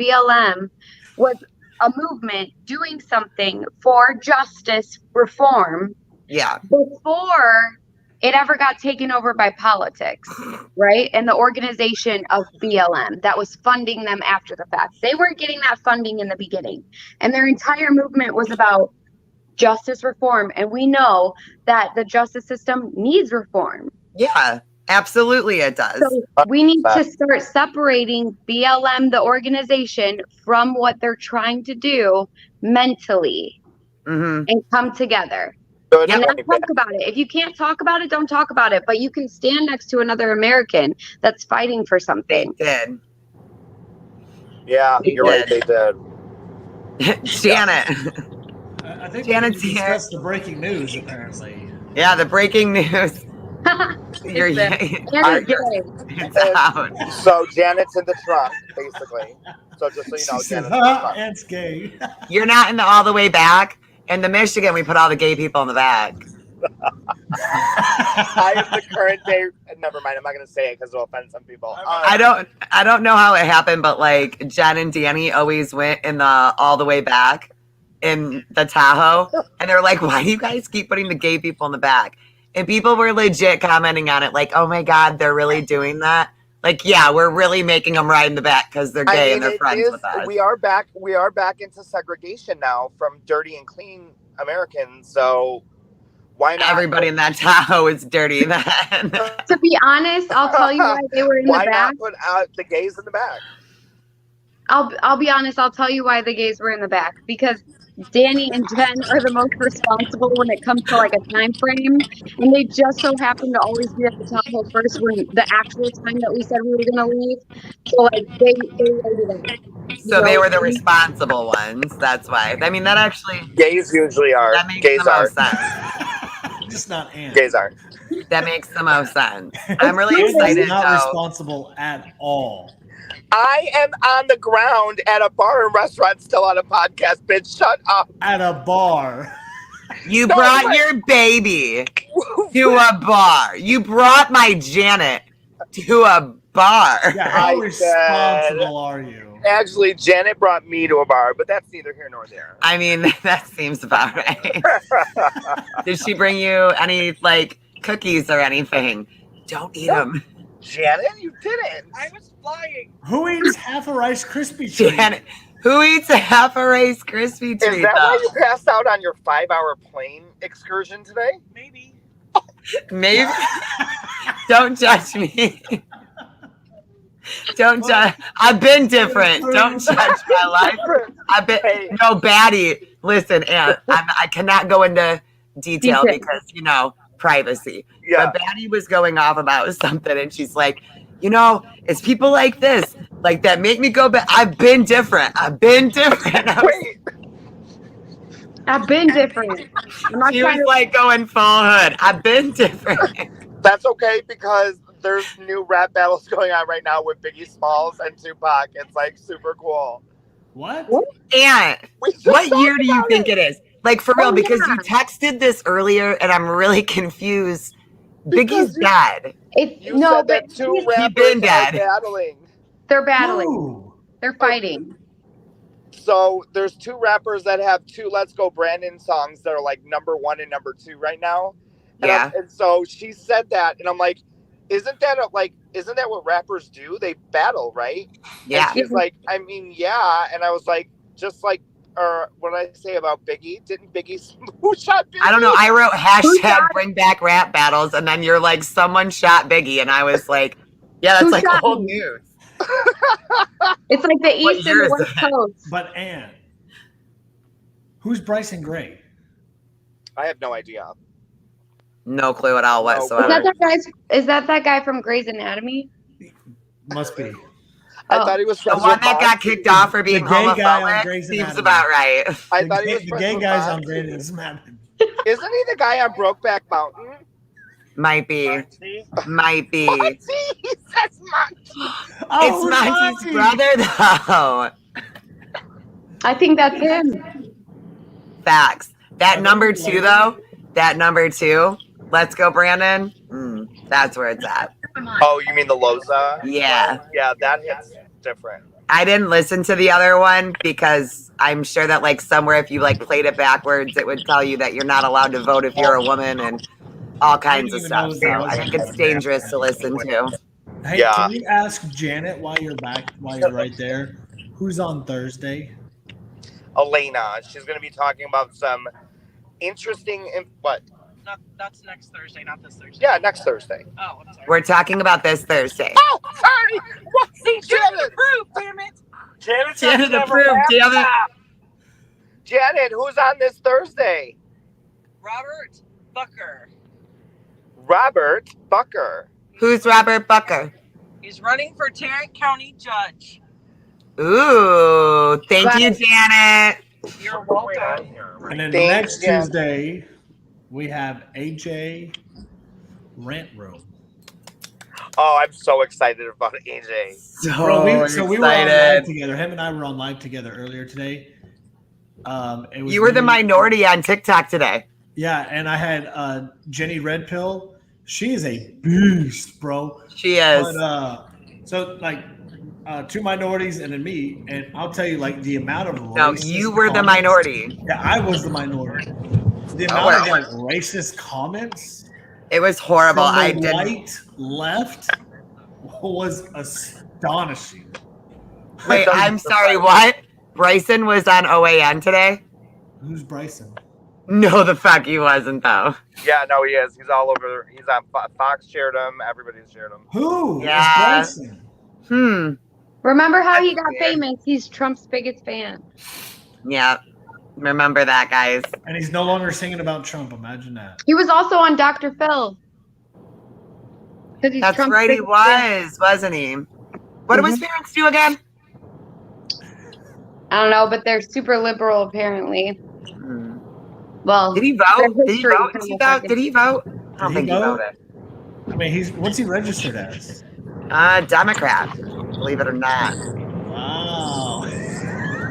a movement doing something for justice reform. Yeah. Before it ever got taken over by politics, right? And the organization of BLM that was funding them after the fact. They weren't getting that funding in the beginning. And their entire movement was about justice reform. And we know that the justice system needs reform. Yeah, absolutely it does. So we need to start separating BLM, the organization, from what they're trying to do mentally and come together. And not talk about it. If you can't talk about it, don't talk about it. But you can stand next to another American that's fighting for something. They did. Yeah, you're right. They did. Janet. I think Janet's we here. discussed the breaking news, apparently. Yeah, the breaking news. It's out. So Janet's in the trunk, basically. So just so you know, Janet's in the trunk. Ant's gay. You're not in the all the way back. In the Michigan, we put all the gay people in the back. I am the current day. Never mind. I'm not going to say it because it'll offend some people. I don't know how it happened, but like Jen and Danny always went in the all the way back in the Tahoe, and they're like, "Why do you guys keep putting the gay people in the back?" And people were legit commenting on it, like, "Oh my God, they're really doing that." Like, yeah, we're really making them ride in the back because they're gay and they're friends with us. We are back into segregation now from dirty and clean Americans. So why not? Everybody in that Tahoe is dirty then. To be honest, I'll tell you why they were in the back. Why not put out the gays in the back? I'll be honest. I'll tell you why the gays were in the back. Because Danny and Jen are the most responsible when it comes to like a time frame, and they just so happen to always be at the Tahoe first when the actual time that we said we were gonna leave. So like they waited it. So they were the responsible ones. That's why. I mean, that actually gays usually are. That makes Gays the are. most sense. Just not Ant. Gays are. That makes the most sense. I'm really Ant is excited. not though. responsible at all. I am on the ground at a bar and restaurant still on a podcast, bitch. Shut up. At a bar. You brought your baby to a bar. You brought my Janet to a bar. Yeah, how responsible are you? Actually, Janet brought me to a bar, but that's neither here nor there. I mean, that seems about right. Did she bring you any like cookies or anything? Don't eat them. Janet, you didn't. I was flying. Who eats half a Rice Krispie treat? Janet, who eats a half a Rice Krispie treat? Is that why you passed out on your 5-hour plane excursion today? Maybe. Maybe. Don't judge me. Don't judge. I've been different. Don't judge my life. I've been no baddie. Listen, Aunt, I cannot go into detail because privacy. Yeah. But baddie was going off about something, and she's like, it's people like this, like that make me go back. I've been different. Wait. I've been different. She was like going full hood. I've been different. That's okay because there's new rap battles going on right now with Biggie Smalls and Tupac. It's like super cool. What? Aunt, what year do you think it is? Like for real, because you texted this earlier and I'm really confused. Biggie's dead. You said that two rappers are battling. They're battling. Ooh. They're fighting. So there's 2 rappers that have 2 Let's Go Brandon songs that are like number 1 and number 2 right now. And and so she said that, and I'm like, isn't that what rappers do? They battle, right? Yeah. And she's like, I mean, yeah. And I was like, just like, what did I say about Biggie? Didn't Biggie, who shot Biggie? I don't know. I wrote hashtag bring back rap battles, and then you're like, someone shot Biggie, and I was like, yeah, that's like old news. It's like the East and the West Coast. But Ann, who's Bryson Gray? I have no idea. No clue at all whatsoever. Is that guy from Grey's Anatomy? Must be. I thought he was the one that got kicked off for being homophobic. Seems about right. I thought he was the gay guy's on Grey's Anatomy. Isn't he the guy on Brokeback Mountain? Might be. Monty? That's Monty. It's Monty's brother, though. I think that's him. Facts. That number 2, though. That number 2. Let's Go, Brandon. That's where it's at. Oh, you mean the Loza? Yeah. Yeah, that hits different. I didn't listen to the other one because I'm sure that like somewhere if you like played it backwards, it would tell you that you're not allowed to vote if you're a woman and all kinds of stuff. So I think it's dangerous to listen to. Hey, can you ask Janet while you're right there, who's on Thursday? Elena. She's going to be talking about some interesting, what? That's next Thursday, not this Thursday. Yeah, next Thursday. Oh, I'm sorry. We're talking about this Thursday. Oh, sorry. What's Janet approved, damn it. Janet approved, damn it. Janet, who's on this Thursday? Robert Bucker. Robert Bucker. Who's Robert Bucker? He's running for Tarrant County Judge. Ooh, thank you, Janet. You're welcome. And then next Tuesday, we have AJ Rant Room. Oh, I'm so excited about AJ. So we were on live together. Him and I were on live together earlier today. You were the minority on TikTok today. Yeah, and I had Jenny Red Pill. She is a beast, bro. She is. But, so like 2 minorities and then me, and I'll tell you like the amount of no, you were the minority. Yeah, I was the minority. The amount of like racist comments. It was horrible. From the I did. White left was astonishing. Wait, I'm sorry. What? Bryson was on OAN today. Who's Bryson? No, the fuck he wasn't though. Yeah, no, he is. He's all over. He's on Fox. Shared him. Everybody's shared him. Who? Yeah. Is Bryson? Remember how he got famous? He's Trump's biggest fan. Yeah. Remember that, guys. And he's no longer singing about Trump. Imagine that. He was also on Dr. Phil. That's Trump's right, he was, wasn't he? What do his parents do again? I don't know, but they're super liberal, apparently. Well, did he vote? Did he vote? I don't think he voted. I mean, what's he registered as? Democrat, believe it or not. Wow.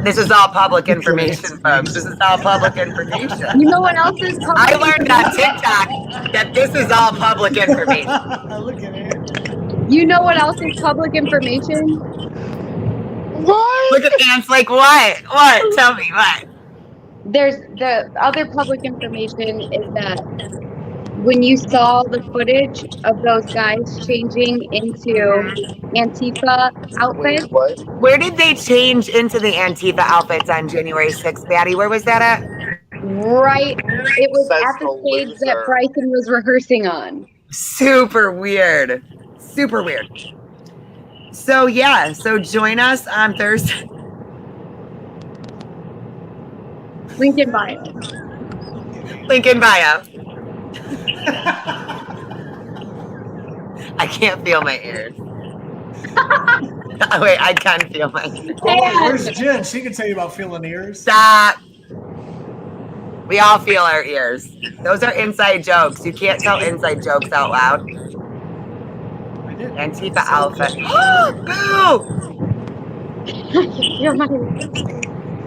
This is all public information, folks. This is all public information. You know what else is public? I learned on TikTok that this is all public information. Look at it. You know what else is public information? What? Look at Ant's like, what? What? Tell me, what? There's the other public information is that when you saw the footage of those guys changing into Antifa outfits, What? Where did they change into the Antifa outfits on January 6th, Baddie? Where was that at? right, it was Says at the the stage that loser. Bryson was rehearsing on. Super weird. Super weird. So, yeah. So, join us on Thursday. Link in bio. Link in bio. I can't feel my ears. Oh, wait, I can feel my ears. Oh, where's Jen? She can tell you about feeling ears. Stop. We all feel our ears. Those are inside jokes. You can't tell inside jokes out loud. I did. Antifa outfit. Boo! You're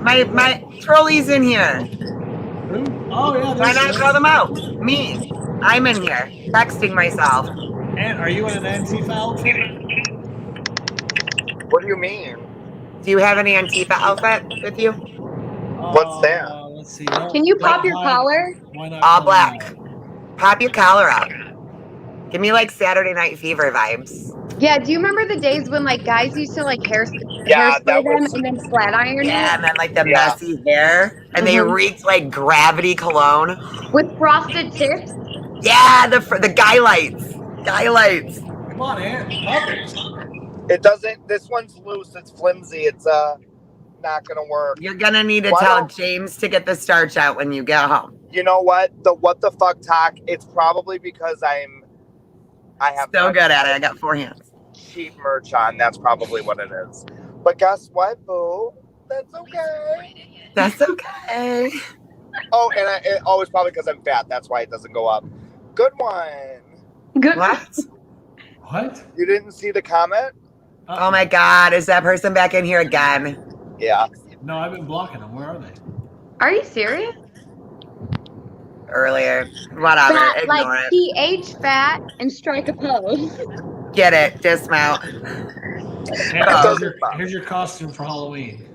My trolley's in here. Who? Oh, yeah. Why there's not Jen. call them out? Me. I'm in here, texting myself. And are you in an Antifa outfit? What do you mean? Do you have any Antifa outfit with you? What's that? Let's see. Can you pop your collar? Why not? All call black. them out? Pop your collar out. Give me like Saturday Night Fever vibes. Yeah, do you remember the days when like guys used to like Yeah, hairspray that them was- and then flat iron Yeah, it and then like the Yeah. messy hair, and they Mhm. reeked like gravity cologne. with frosted tips? Yeah, the guy lights. Guy lights. Come on, Ant. Pop it. It doesn't. This one's loose. It's flimsy. It's not gonna work. You're gonna need to Why tell don't- James to get the starch out when you get home. You know what? The what the fuck talk. It's probably because I have So good at it. I got 4 hands. cheap merch on. That's probably what it is. But guess what, boo? That's okay. That's okay. Oh, and it's probably because I'm fat. That's why it doesn't go up. Good one. Good. What? What? You didn't see the comment? Oh my God, is that person back in here again? Yeah. No, I've been blocking them. Where are they? Are you serious? Earlier. Whatever. Fat, Ignore like it. PH fat and strike a pose. Get it. Dismount. Ant, here's your costume for Halloween.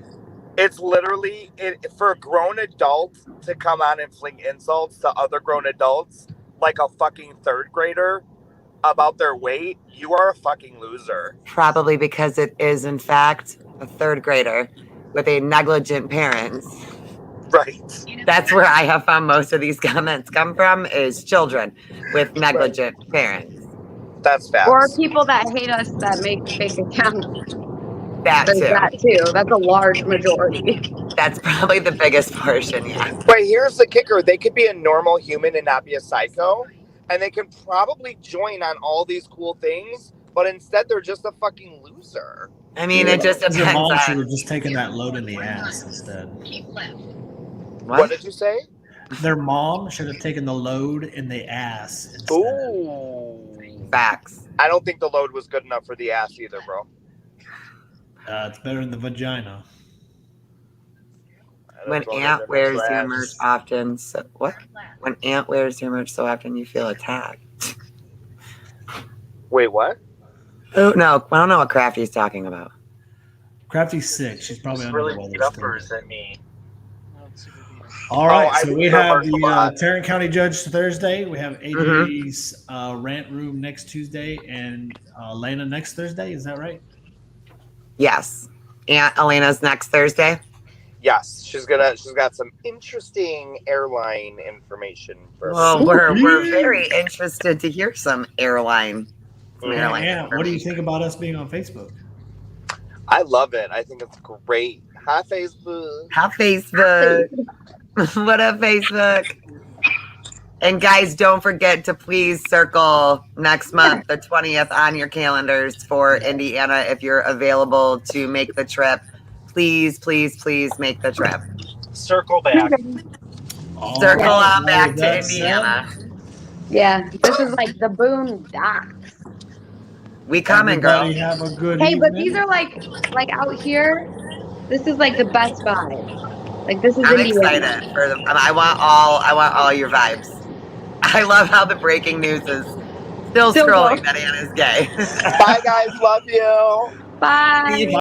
It's literally for a grown adult to come on and fling insults to other grown adults like a fucking third grader about their weight. You are a fucking loser. Probably because it is, in fact, a 3rd grader with a negligent parent. Right. That's where I have found most of these comments come from, is children with negligent parents. That's facts. Or people that hate us that make fake accounts. That There's too. that too. That's a large majority. That's probably the biggest portion, yeah. But here's the kicker. They could be a normal human and not be a psycho. And they can probably join on all these cool things. But instead, they're just a fucking loser. I mean, it just Your depends mom should on have just taken that load in the ass instead. What did you say? Their mom should have taken the load in the ass instead. Ooh. Facts. I don't think the load was good enough for the ass either, bro. It's better than the vagina. When Ant wears your merch often, so what? When Ant wears your merch so often, you feel attacked. Wait, what? Oh no, I don't know what Crafty's talking about. Crafty's sick. She's probably under the weather still. than me. All right, I so think we they're have hurt a the lot. Tarrant County Judge Thursday. We have AJ's rant room next Tuesday, and Lena next Thursday. Is that right? Yes. Aunt Elena's next Thursday. Yes, she's got some interesting airline information for us. Well, we're very interested to hear some airline. Yeah. What do you think about us being on Facebook? I love it. I think it's great. Hi, Facebook. How Facebook? What up, Facebook? And guys, don't forget to please circle next month, the 20th, on your calendars for Indiana if you're available to make the trip. Please, please, please make the trip. Circle back. All Circle right, on back with to that said, Indiana. Yeah, this is like the boondocks. We coming, girl. everybody have a good Hey, but evening. these are like out here. This is like the best vibe. Like this is I'm Indiana. excited for them. I want all your vibes. I love how the breaking news is still Still scrolling going. that Anna's gay. Bye, guys. Love you. Bye.